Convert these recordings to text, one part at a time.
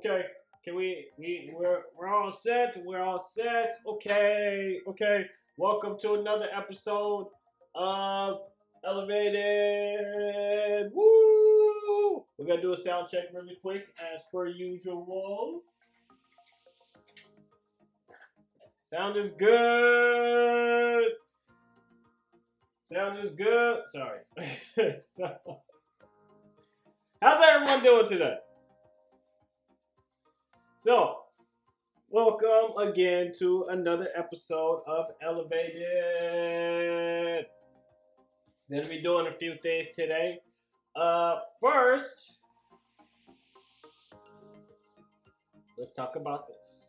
Okay. Can we're all set. We're all set. Okay. Okay. Welcome to another episode of Elevated. Woo! We're gonna do a sound check really quick as per usual. Sound is good. Sound is good. Sorry. So, how's everyone doing today? So, welcome again to another episode of Elevated. Gonna be doing a few things today. First, let's talk about this.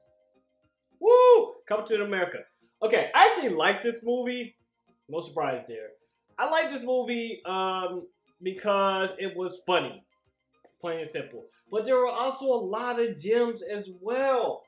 Woo! Come to America. Okay, I actually like this movie. No surprise there. I like this movie because it was funny. Plain and simple. But there were also a lot of gems as well.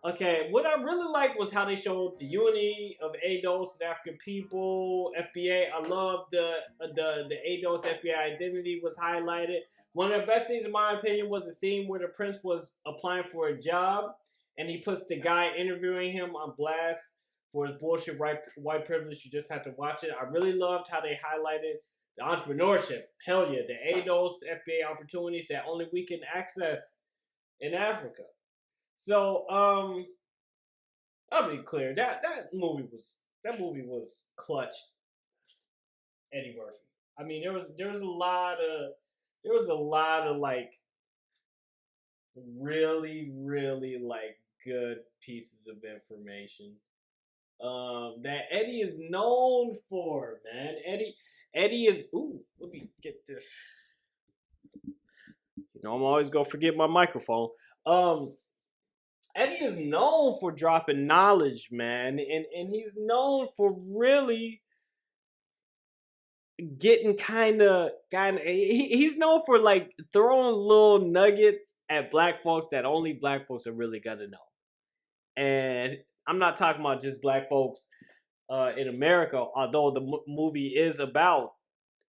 Okay, what I really liked was how they showed the unity of ADOS and African people, FBA. I love the ADOS FBA identity was highlighted. One of the best scenes, in my opinion, was the scene where the prince was applying for a job, and he puts the guy interviewing him on blast for his bullshit white privilege. You just have to watch it. I really loved how they highlighted the entrepreneurship. Hell yeah, the ADOS FBA opportunities that only we can access in Africa. So, I'll be clear. That movie was clutch. Eddie Murphy. I mean, there was a lot of like really like good pieces of information that Eddie is known for, man. Eddie is, let me get this. You know, I'm always gonna forget my microphone. Eddie is known for dropping knowledge, man, and he's known for really getting kind of he's known for like throwing little nuggets at black folks that only black folks are really gonna know. And I'm not talking about just black folks in America, although the movie is about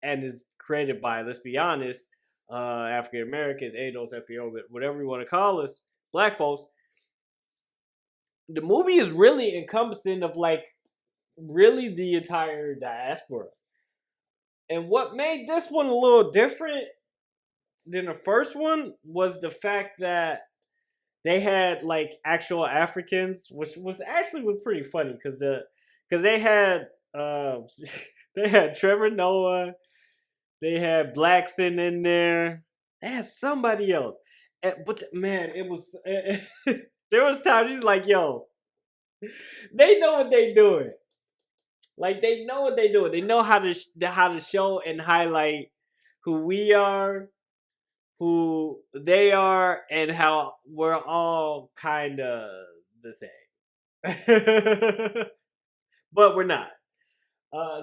and is created by, let's be honest, African Americans, ADOS, FPO, whatever you want to call us, black folks. The movie is really encompassing of like really the entire diaspora. And what made this one a little different than the first one was the fact that they had like actual Africans, which was pretty funny because they had they had Trevor Noah, they had Blackson in there, they had somebody else, but man, it was there was times he's like, yo, they know what they doing. Like they know what they doing. They know how to show and highlight who we are, who they are, and how we're all kind of the same. But we're not.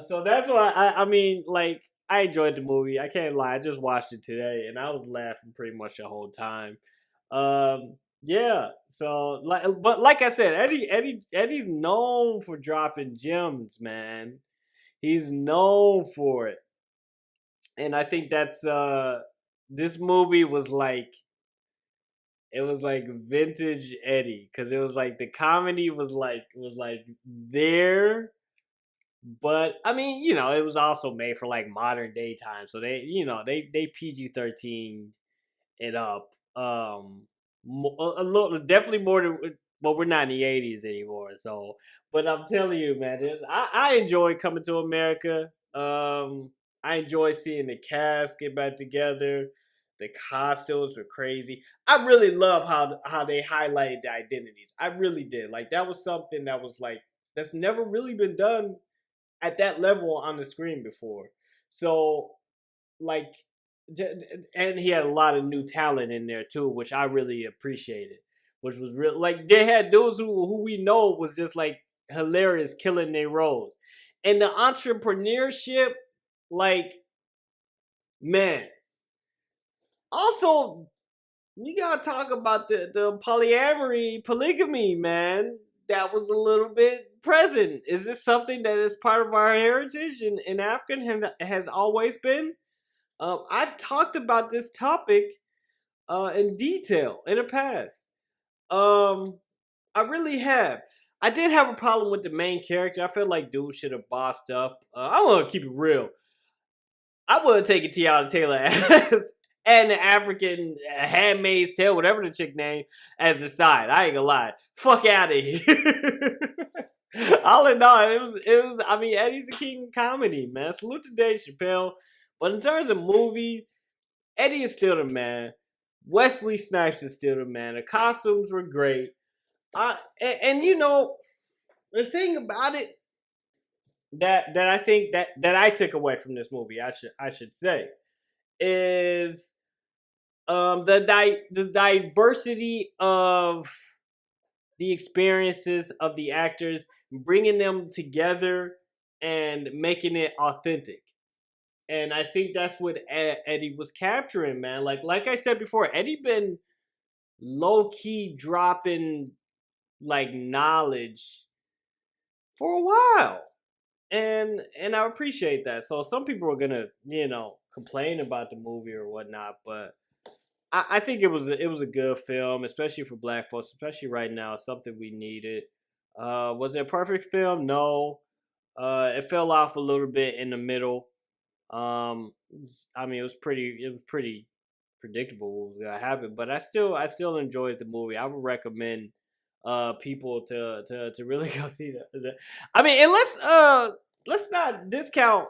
So that's why I mean, like, I enjoyed the movie. I can't lie. I just watched it today, and I was laughing pretty much the whole time. Yeah. So, but like I said, Eddie's known for dropping gems, man. He's known for it, and I think that's this movie was like, it was like vintage Eddie, because it was like the comedy was like there, but I mean, you know, it was also made for like modern day time, so they, you know, they PG-13 it up, a little, definitely more than. Well, we're not in the 80s anymore, so. But I'm telling you, man, I enjoy Coming to America. I enjoy seeing the cast get back together. The costumes were crazy. I really love how they highlighted the identities. I really did. Like, that was something that was like, that's never really been done at that level on the screen before. So, like, and he had a lot of new talent in there too, which I really appreciated. Which was real. Like, they had those who we know was just like hilarious, killing their roles, and the entrepreneurship, like, man. Also, we gotta talk about the polygamy, man. That was a little bit present. Is this something that is part of our heritage in African has always been? I've talked about this topic in detail in the past. Um, I really have. I did have a problem with the main character. I feel like dude should have bossed up. I want to keep it real. I would have taken Tiana Taylor as and the African Handmaid's Tale, whatever the chick name, as the side. I ain't gonna lie. Fuck out of here. All in all, it was. I mean, Eddie's a king of comedy, man. Salute to Dave Chappelle. But in terms of movie, Eddie is still the man. Wesley Snipes is still the man. The costumes were great. And you know the thing about it that I think that I took away from this movie, I should say, is the diversity of the experiences of the actors, bringing them together and making it authentic. And I think that's what Eddie was capturing, man. Like I said before, Eddie been low key dropping like knowledge for a while, and I appreciate that. So some people are gonna complain about the movie or whatnot, but I think it was a good film, especially for Black folks, especially right now. Something we needed. Was it a perfect film? No. It fell off a little bit in the middle. I mean, it was pretty predictable what was gonna happen, but I still enjoyed the movie. I would recommend people to really go see that. I mean, and let's not discount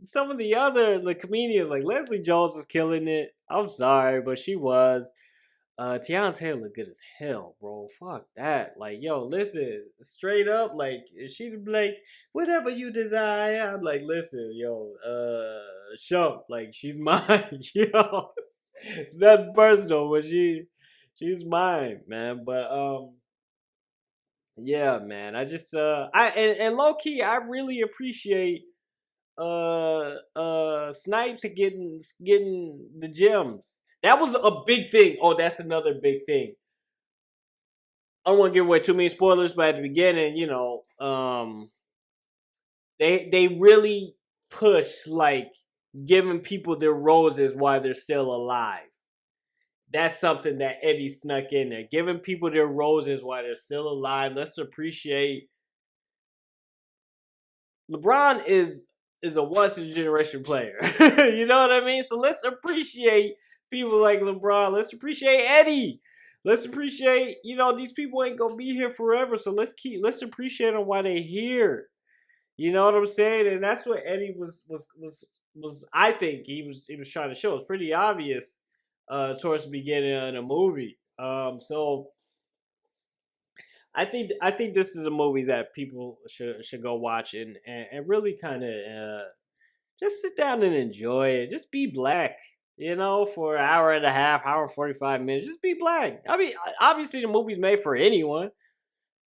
some of the comedians like Leslie Jones is killing it. I'm sorry, but she was. Tiana Taylor look good as hell, bro. Fuck that. Like, yo, listen, straight up, like, she's like, whatever you desire. I'm like, listen, yo, Shump, like, she's mine, yo. It's nothing personal, but she's mine, man. But yeah, man. I just and low key, I really appreciate Snipes getting the gems. That was a big thing. Oh, that's another big thing. I don't want to give away too many spoilers, but at the beginning, they really push like giving people their roses while they're still alive. That's something that Eddie snuck in there, giving people their roses while they're still alive. Let's appreciate LeBron is a once in a generation player. You know what I mean? So let's appreciate people like LeBron. Let's appreciate Eddie. Let's appreciate, these people ain't gonna be here forever. So let's appreciate them while they're here. You know what I'm saying? And that's what Eddie was I think he was trying to show. It's pretty obvious towards the beginning of the movie. So I think this is a movie that people should go watch and really kind of just sit down and enjoy it. Just be black, for an hour and a half, hour and 45 minutes. Just be black. I mean, obviously the movie's made for anyone,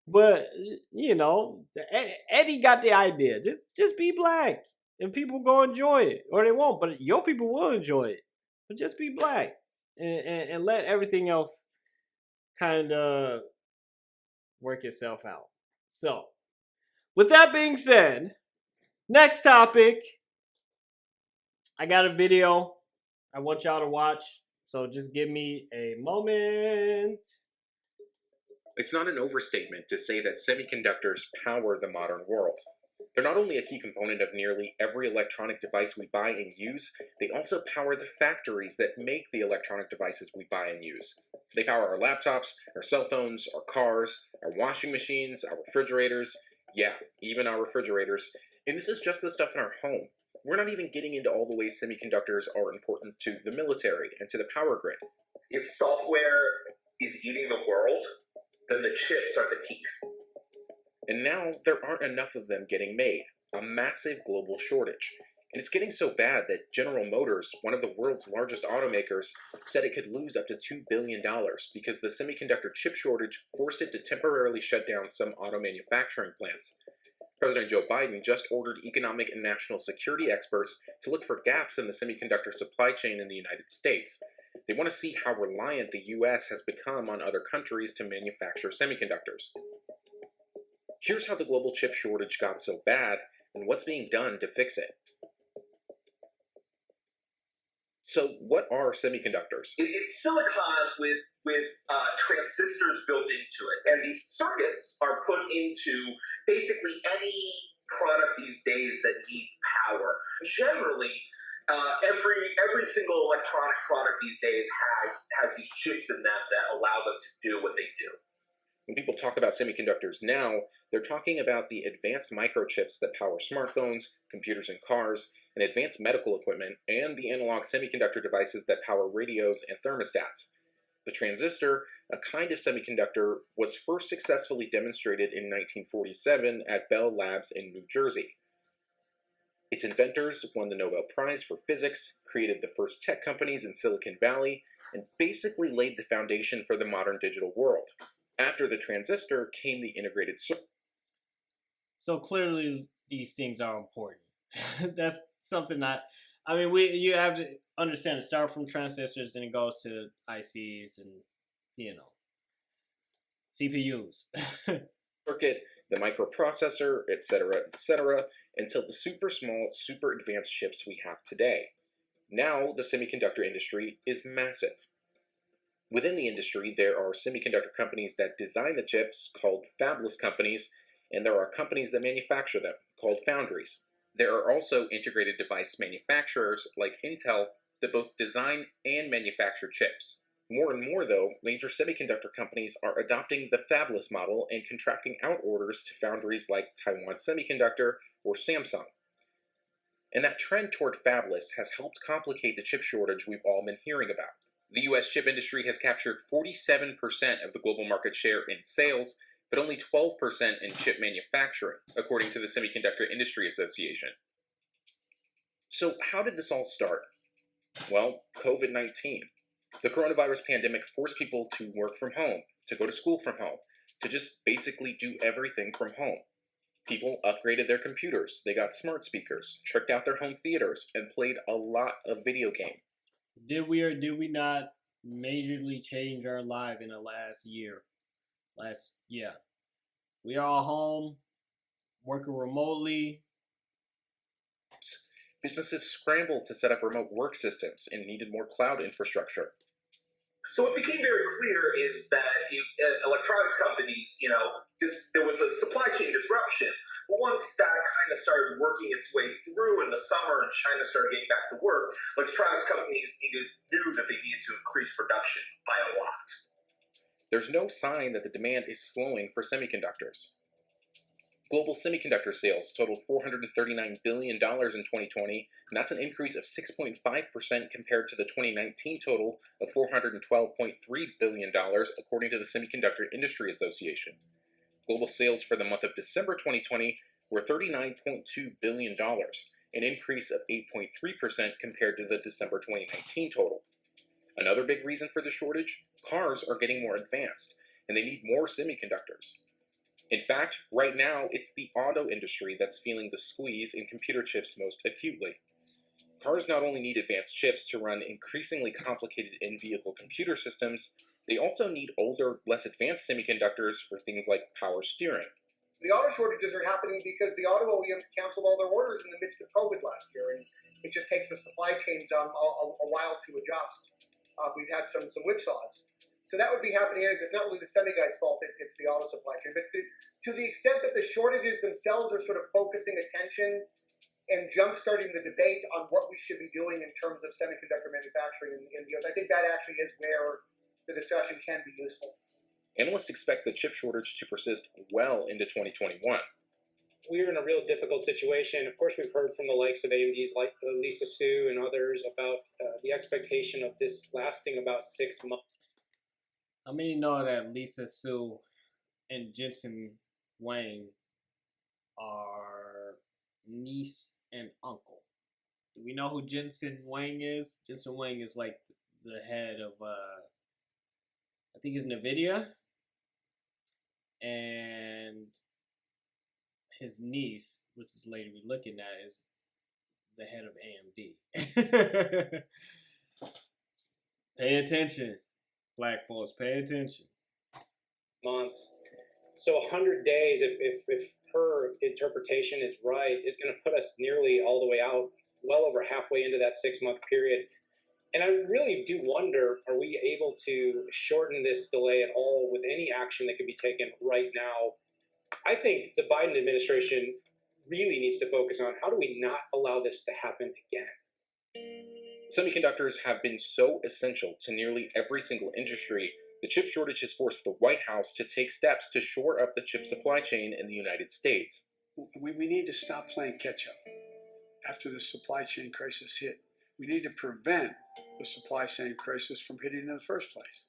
but Eddie got the idea. Just be black, and people go enjoy it, or they won't. But your people will enjoy it. But just be black, and let everything else kind of work itself out. So, with that being said, next topic. I got a video I want y'all to watch. So just give me a moment. It's not an overstatement to say that semiconductors power the modern world. They're not only a key component of nearly every electronic device we buy and use, they also power the factories that make the electronic devices we buy and use. They power our laptops, our cell phones, our cars, our washing machines, our refrigerators, yeah, even our refrigerators. And this is just the stuff in our home. We're not even getting into all the ways semiconductors are important to the military and to the power grid. If software is eating the world, then the chips are the teeth. And now there aren't enough of them getting made, a massive global shortage. And it's getting so bad that General Motors, one of the world's largest automakers, said it could lose up to $2 billion because the semiconductor chip shortage forced it to temporarily shut down some auto manufacturing plants. President Joe Biden just ordered economic and national security experts to look for gaps in the semiconductor supply chain in the United States. They want to see how reliant the U.S. has become on other countries to manufacture semiconductors. Here's how the global chip shortage got so bad and what's being done to fix it. So what are semiconductors? It's silicon with transistors built into it, and these circuits are put into basically any product these days that needs power. Generally, every single electronic product these days has these chips in them that allow them to do what they do. When people talk about semiconductors now, they're talking about the advanced microchips that power smartphones, computers in cars, and advanced medical equipment, and the analog semiconductor devices that power radios and thermostats. The transistor, a kind of semiconductor, was first successfully demonstrated in 1947 at Bell Labs in New Jersey. Its inventors won the Nobel Prize for Physics, created the first tech companies in Silicon Valley, and basically laid the foundation for the modern digital world. After the transistor came the integrated circuit. So clearly, these things are important. That's something I mean, you have to understand. It starts from transistors, then it goes to ICs and CPUs. Circuit, the microprocessor, etc., until the super small, super advanced chips we have today. Now, the semiconductor industry is massive. Within the industry, there are semiconductor companies that design the chips, called fabless companies, and there are companies that manufacture them, called foundries. There are also integrated device manufacturers, like Intel, that both design and manufacture chips. More and more, though, major semiconductor companies are adopting the fabless model and contracting out orders to foundries like Taiwan Semiconductor or Samsung. And that trend toward fabless has helped complicate the chip shortage we've all been hearing about. The U.S. chip industry has captured 47% of the global market share in sales, but only 12% in chip manufacturing, according to the Semiconductor Industry Association. So how did this all start? Well, COVID-19. The coronavirus pandemic forced people to work from home, to go to school from home, to just basically do everything from home. People upgraded their computers, they got smart speakers, tricked out their home theaters, and played a lot of video games. Did we or did we not majorly change our life in the last year? We are all home, working remotely. Businesses scrambled to set up remote work systems and needed more cloud infrastructure. So what became very clear is that electronics companies, there was a supply chain disruption. But once that kind of started working its way through in the summer and China started getting back to work, electronics companies knew that they needed to increase production by a lot. There's no sign that the demand is slowing for semiconductors. Global semiconductor sales totaled $439 billion in 2020, and that's an increase of 6.5% compared to the 2019 total of $412.3 billion, according to the Semiconductor Industry Association. Global sales for the month of December 2020 were $39.2 billion, an increase of 8.3% compared to the December 2019 total. Another big reason for the shortage? Cars are getting more advanced, and they need more semiconductors. In fact, right now, it's the auto industry that's feeling the squeeze in computer chips most acutely. Cars not only need advanced chips to run increasingly complicated in-vehicle computer systems, they also need older, less advanced semiconductors for things like power steering. The auto shortages are happening because the auto OEMs canceled all their orders in the midst of COVID last year, and it just takes the supply chains a while to adjust. We've had some whipsaws. So that would be happening as it's not really the semi guys' fault, it's the auto supply chain. But to the extent that the shortages themselves are sort of focusing attention and jump-starting the debate on what we should be doing in terms of semiconductor manufacturing in the US, I think that actually is where the discussion can be useful. Analysts expect the chip shortage to persist well into 2021. We're in a real difficult situation. Of course, we've heard from the likes of AMD's like Lisa Su and others about the expectation of this lasting about 6 months. I mean, you know that Lisa Su and Jensen Wang are niece and uncle. Do we know who Jensen Wang is? Jensen Wang is like the head of, I think it's NVIDIA. And his niece, which is the lady we're looking at, is the head of AMD. Pay attention. Black folks, pay attention. Months. So 100 days, if her interpretation is right, is going to put us nearly all the way out, well over halfway into that 6-month period. And I really do wonder, are we able to shorten this delay at all with any action that could be taken right now? I think the Biden administration really needs to focus on how do we not allow this to happen again? Semiconductors have been so essential to nearly every single industry. The chip shortage has forced the White House to take steps to shore up the chip supply chain in the United States. We need to stop playing catch up after the supply chain crisis hit. We need to prevent the supply chain crisis from hitting in the first place.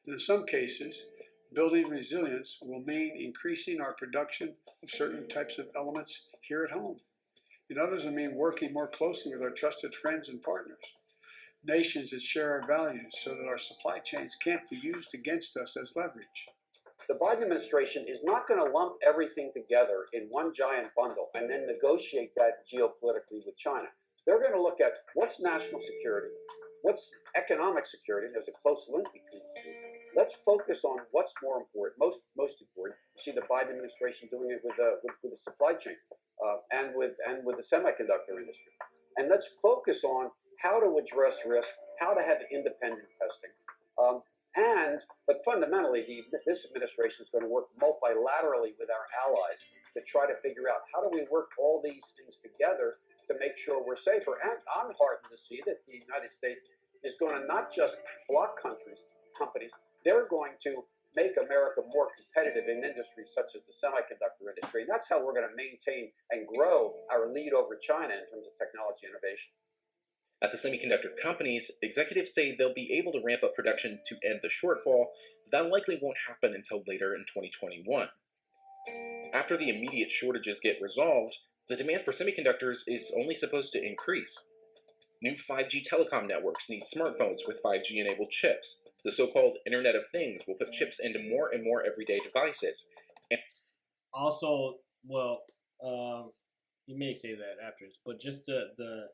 And in some cases, building resilience will mean increasing our production of certain types of elements here at home. In others, it means working more closely with our trusted friends and partners, nations that share our values so that our supply chains can't be used against us as leverage. The Biden administration is not going to lump everything together in one giant bundle and then negotiate that geopolitically with China. They're going to look at what's national security, what's economic security. There's a close link between the two. Let's focus on what's more important, most important. You see the Biden administration doing it with the supply chain and with the semiconductor industry. And let's focus on how to address risk, how to have independent testing. But fundamentally, this administration is going to work multilaterally with our allies to try to figure out how do we work all these things together to make sure we're safer. And I'm heartened to see that the United States is going to not just block companies, they're going to make America more competitive in industries such as the semiconductor industry. And that's how we're going to maintain and grow our lead over China in terms of technology innovation. At the semiconductor companies, executives say they'll be able to ramp up production to end the shortfall, but that likely won't happen until later in 2021. After the immediate shortages get resolved, the demand for semiconductors is only supposed to increase. New 5G telecom networks need smartphones with 5G-enabled chips. The so-called Internet of Things will put chips into more and more everyday devices. Also, well, you may say that after this, but just the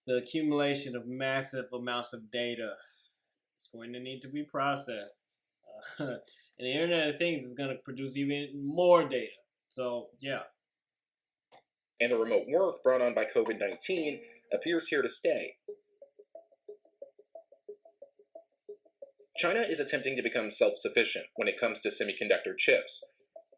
accumulation of massive amounts of data is going to need to be processed. And the Internet of Things is going to produce even more data. So, yeah. And the remote work brought on by COVID-19 appears here to stay. China is attempting to become self-sufficient when it comes to semiconductor chips.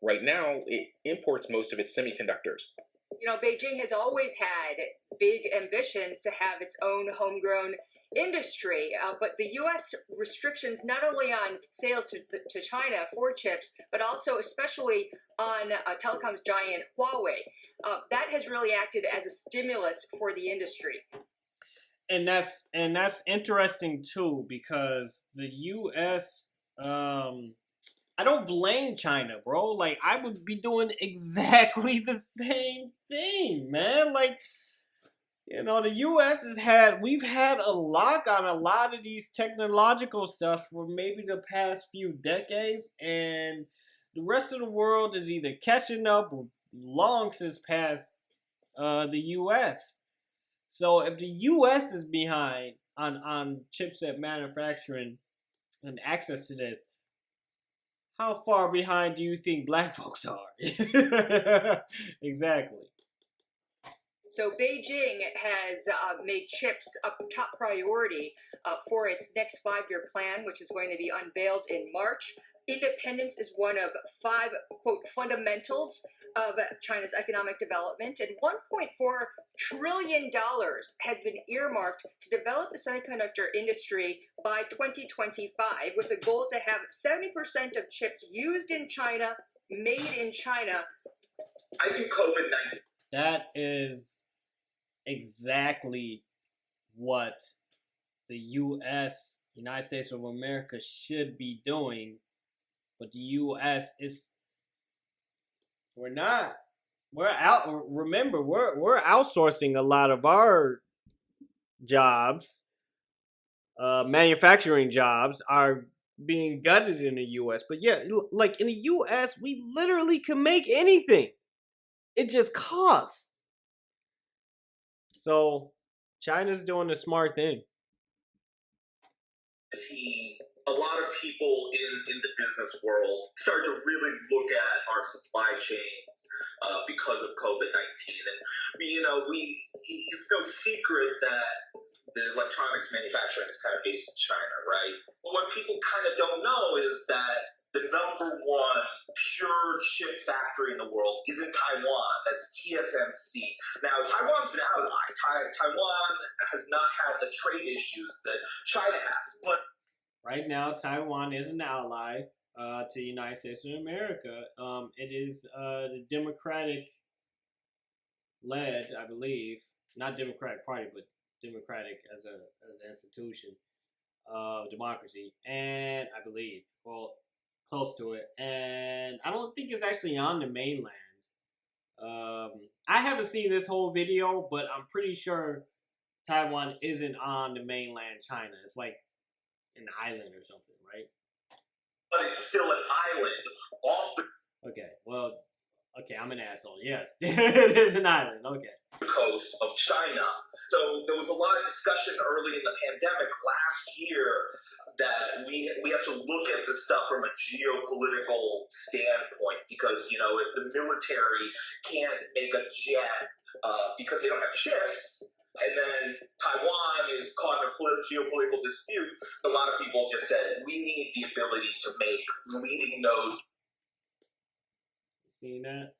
Right now, it imports most of its semiconductors. You know, Beijing has always had big ambitions to have its own homegrown industry, but the U.S. restrictions not only on sales to China for chips, but also especially on telecoms giant Huawei, that has really acted as a stimulus for the industry. And that's interesting too, because the U.S. I don't blame China, bro. Like, I would be doing exactly the same thing, man. Like, you know, the U.S. we've had a lock on a lot of these technological stuff for maybe the past few decades, and the rest of the world is either catching up or long since past the U.S. So if the U.S. is behind on chipset manufacturing and access to this, how far behind do you think black folks are? Exactly. So Beijing has made chips a top priority for its next 5-year plan, which is going to be unveiled in March. Independence is one of 5, quote, fundamentals of China's economic development, and $1.4 trillion has been earmarked to develop the semiconductor industry by 2025, with the goal to have 70% of chips used in China, made in China. I think COVID-19. That is exactly what the U.S., United States of America, should be doing. But the U.S. we're not. We're out. Remember, we're outsourcing a lot of our jobs. Manufacturing jobs are being gutted in the U.S. But yeah, like in the U.S., we literally can make anything. It just costs. So China's doing the smart thing. a lot of people in the business world start to really look at our supply chains because of COVID-19. And it's no secret that the electronics manufacturing is kind of based in China, right? But what people kind of don't know is that the number one pure chip factory in the world is in Taiwan. That's TSMC. Now, Taiwan's an ally. Taiwan has not had the trade issues that China has, but right now, Taiwan is an ally to the United States of America. It is the Democratic-led, I believe, not Democratic Party, but Democratic as an institution of democracy, and I believe, well, close to it. And I don't think it's actually on the mainland. I haven't seen this whole video, but I'm pretty sure Taiwan isn't on the mainland China. It's like an island or something, right? But it's still an island off the Okay, well, okay, I'm an asshole. Yes, it is an island. Okay. coast of China. So there was a lot of discussion early in the pandemic last year that we have to look at this stuff from a geopolitical standpoint because, if the military can't make a jet because they don't have chips, and then Taiwan is caught in a geopolitical dispute, a lot of people just said, we need the ability to make leading nodes. Seen that?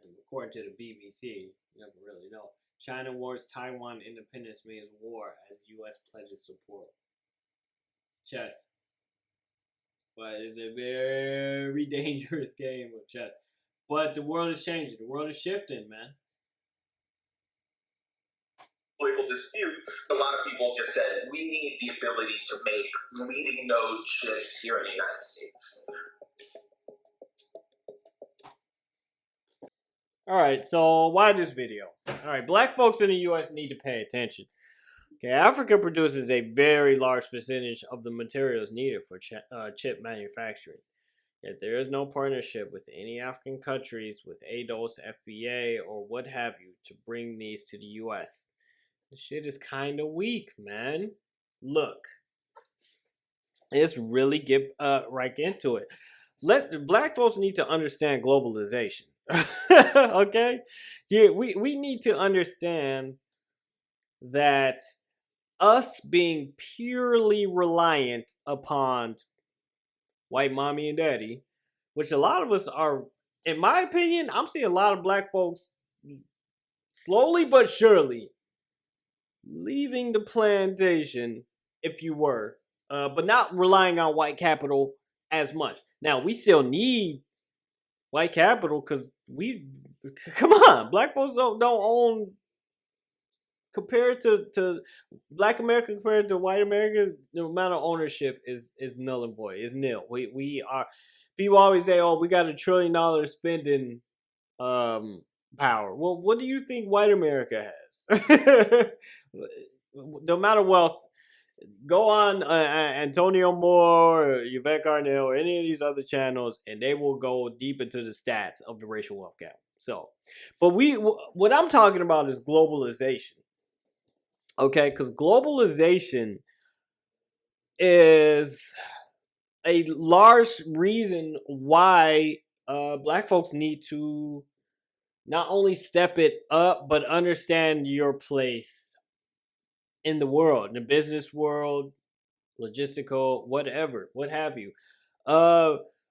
And according to the BBC, you never really know. China wars Taiwan independence means war as U.S. pledges support. It's chess. But it's a very dangerous game of chess. But the world is changing. The world is shifting, man. Political dispute, a lot of people just said, we need the ability to make leading node chips here in the United States. All right, so why this video? All right, black folks in the U.S. need to pay attention. Okay, Africa produces a very large percentage of the materials needed for chip manufacturing. Yet there is no partnership with any African countries with ADOS, FBA, or what have you to bring these to the U.S. This shit is kind of weak, man. Look, let's really get right into it. Black folks need to understand globalization. Okay? Yeah, we need to understand that us being purely reliant upon white mommy and daddy, which a lot of us are, in my opinion, I'm seeing a lot of black folks slowly but surely leaving the plantation, if you were, but not relying on white capital as much. Now, we still need white capital because come on, black folks don't own, compared to black America compared to white America, the amount of ownership is null and void, is nil. We are, people always say, oh, we got $1 trillion spending power. Well, what do you think white America has? The amount of wealth. Go on Antonio Moore, or Yvette Garnell, or any of these other channels, and they will go deep into the stats of the racial wealth gap. So, but what I'm talking about is globalization. Okay, because globalization is a large reason why black folks need to not only step it up, but understand your place in the world, in the business world, logistical, whatever, what have you.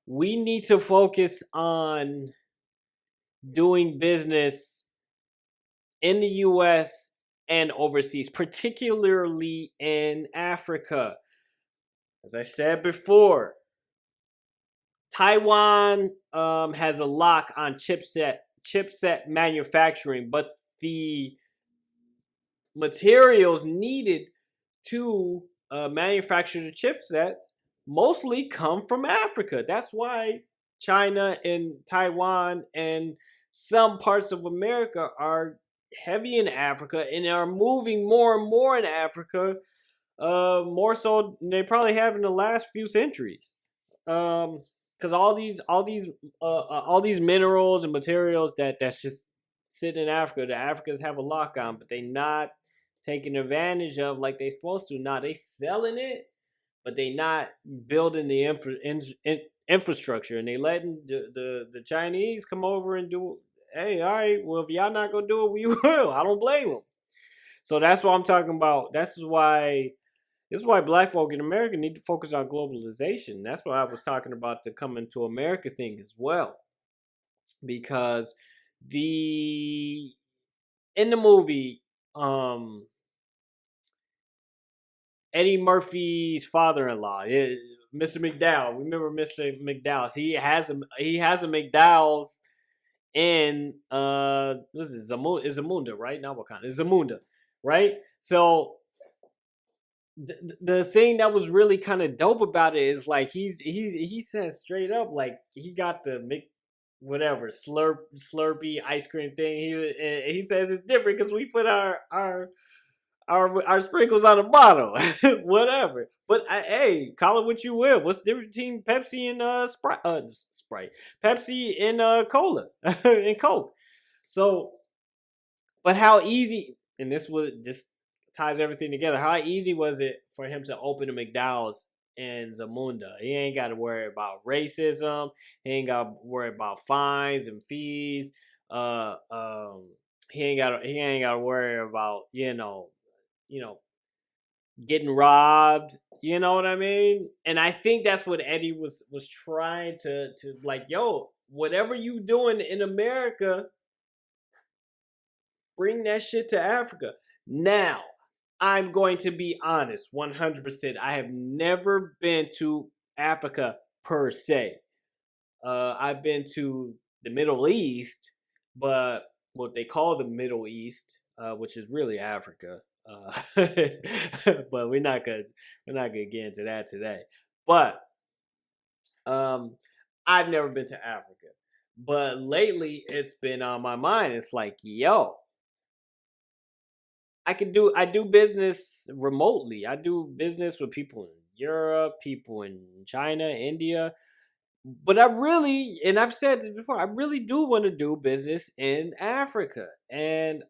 We need to focus on doing business in the U.S. and overseas, particularly in Africa. As I said before, Taiwan has a lock on chipset manufacturing, but the materials needed to manufacture the chipsets mostly come from Africa. That's why China and Taiwan and some parts of America are heavy in Africa and are moving more and more in Africa, more so than they probably have in the last few centuries. Because all these minerals and materials that's just sitting in Africa, the Africans have a lock on, but they not taking advantage of like they supposed to. Now they selling it, but they not building the infrastructure, and they letting the Chinese come over and do. Hey, all right, well if y'all not gonna do it, we will. I don't blame them. So that's what I'm talking about. This is why black folk in America need to focus on globalization. That's why I was talking about the coming to America thing as well, because the in the movie, Eddie Murphy's father-in-law, Mr. McDowell. Remember Mr. McDowell's? He has a McDowell's in what is it? Zamunda, right? Not Wakanda. It's Zamunda, right? So the thing that was really kind of dope about it is like he said straight up like he got the whatever slurpy ice cream thing. He says it's different because we put our sprinkles on the bottle, whatever. But hey, call it what you will. What's the difference between Pepsi and Sprite? Pepsi and cola and Coke. So, but how easy? And this ties everything together. How easy was it for him to open a McDowell's in Zamunda? He ain't got to worry about racism. He ain't got to worry about fines and fees. He ain't got to worry about getting robbed. You know what I mean? And I think that's what Eddie was trying to like, yo, whatever you doing in America, bring that shit to Africa. Now, I'm going to be honest, 100%. I have never been to Africa per se. I've been to the Middle East, but what they call the Middle East, which is really Africa. But we're not gonna get into that today. But I've never been to Africa, but lately it's been on my mind. It's like, yo, I do business remotely. I do business with people in Europe, people in China, India. But I really, and I've said this before, I really do want to do business in Africa. And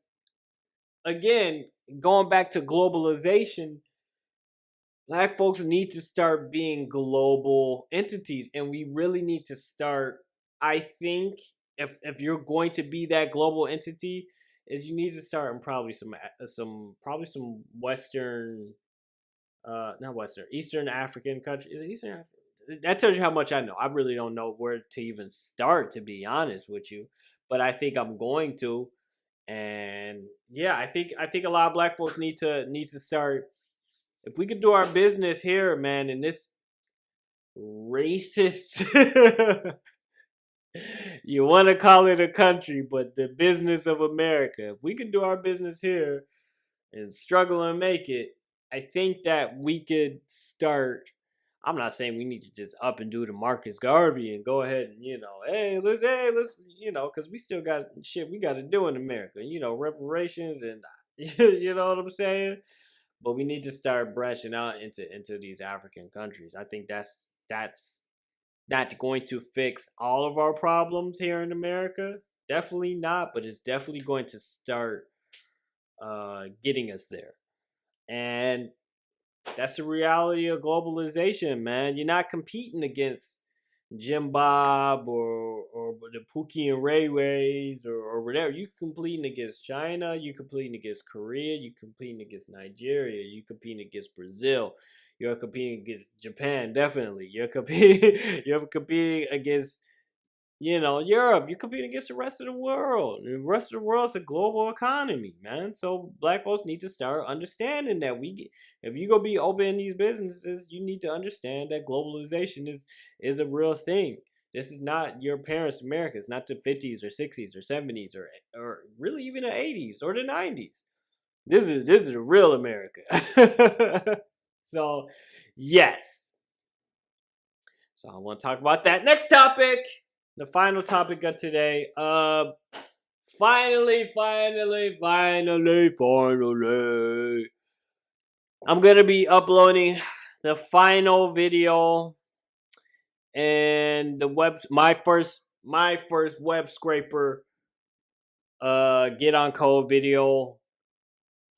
again, going back to globalization, black folks need to start being global entities, and we really need to start. I think if you're going to be that global entity, is you need to start in probably some Western, not Western, Eastern African country. Is it Eastern Africa? That tells you how much I know. I really don't know where to even start, to be honest with you. But I think I'm going to, and yeah, I think a lot of black folks need to start. If we could do our business here, man, in this racist, you want to call it a country, but the business of America. If we could do our business here and struggle and make it, I think that we could start. I'm not saying we need to just up and do the Marcus Garvey and go ahead and, hey, let's, because we still got shit we got to do in America, reparations and, you know what I'm saying? But we need to start branching out into these African countries. I think that's not going to fix all of our problems here in America. Definitely not, but it's definitely going to start getting us there. And that's the reality of globalization, man. You're not competing against Jim Bob or the Pookie and Ray Rays or whatever. You're competing against China. You're competing against Korea. You're competing against Nigeria. You're competing against Brazil. You're competing against Japan, definitely. You're competing against Europe. You're competing against the rest of the world. The rest of the world's a global economy, man. So black folks need to start understanding that if you go be open in these businesses, you need to understand that globalization is a real thing. This is not your parents' America. It's not the 50s or 60s or 70s or really even the 80s or the 90s. This is a real America. So, yes. So I want to talk about that. Next topic. The final topic of today. Finally. I'm gonna be uploading the final video and my first web scraper GETONCODE video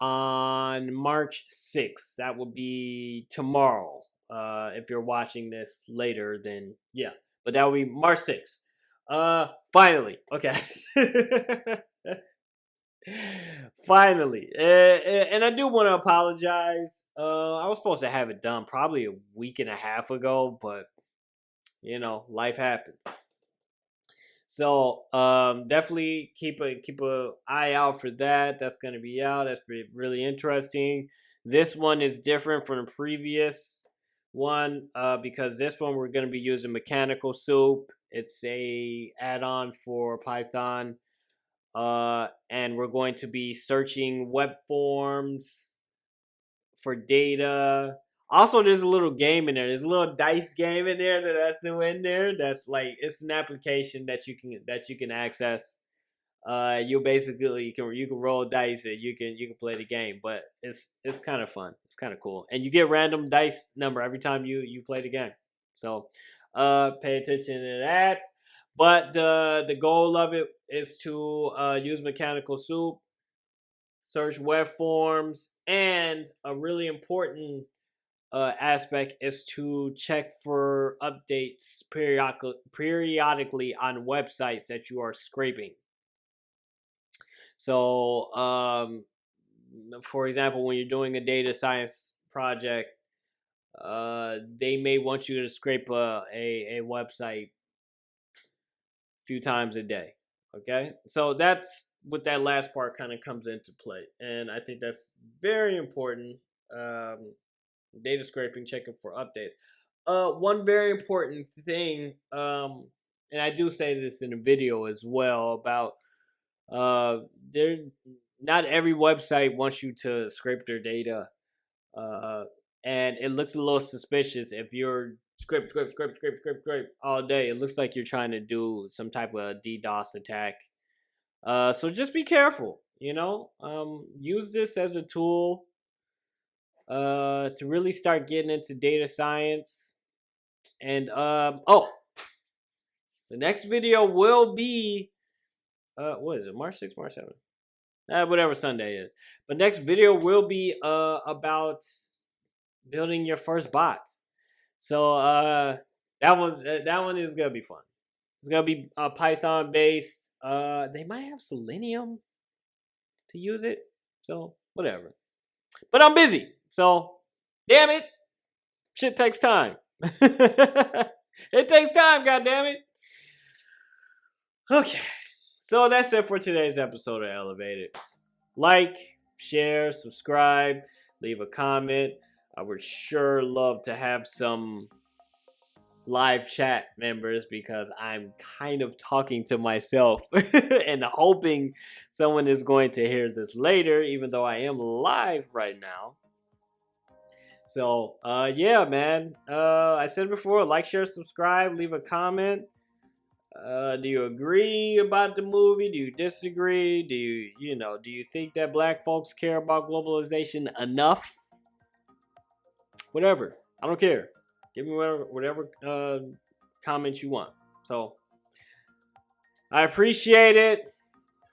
on March 6th. That will be tomorrow. If you're watching this later, then yeah. But that will be March 6th. Finally. Okay. Finally. And I do want to apologize. I was supposed to have it done probably a week and a half ago, but you know, life happens. So definitely keep a eye out for that. That's going to be out. That's really interesting. This one is different from the previous one because this one we're going to be using Mechanical Soup. It's a add-on for Python, and we're going to be searching web forms for data. Also, there's a little game in there. There's a little dice game in there that I threw in there. That's like it's an application that you can access. You basically you can roll dice and you can play the game, but it's kind of fun. It's kind of cool, and you get random dice number every time you play the game. So, pay attention to that. But the goal of it is to use Mechanical Soup, search web forms, and a really important aspect is to check for updates periodically on websites that you are scraping. So, for example, when you're doing a data science project, they may want you to scrape a website a few times a day. Okay, so that's what that last part kind of comes into play, and I think that's very important. Data scraping, checking for updates. One very important thing, and I do say this in a video as well about there. Not every website wants you to scrape their data, and it looks a little suspicious if you're scrape all day. It looks like you're trying to do some type of DDoS attack. So just be careful. You know, use this as a tool to really start getting into data science. And the next video will be what is it, March 6th, March 7th, whatever Sunday is. But next video will be about building your first bot. So that one is gonna be fun. It's gonna be Python based. They might have Selenium to use it, so whatever. But I'm busy, so damn it, shit takes time. It takes time, goddammit. Okay, so that's it for today's episode of Elevated. Like, share, subscribe, leave a comment. I would sure love to have some live chat members because I'm kind of talking to myself and hoping someone is going to hear this later, even though I am live right now. So, yeah, man. I said before, like, share, subscribe, leave a comment. Do you agree about the movie? Do you disagree? Do you think that black folks care about globalization enough? Whatever. I don't care. Give me whatever comments you want. So, I appreciate it.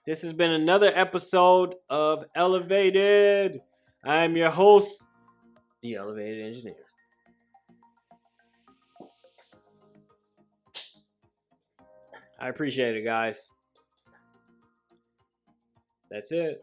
This has been another episode of Elevated. I'm your host, the Elevated Engineer. I appreciate it, guys. That's it.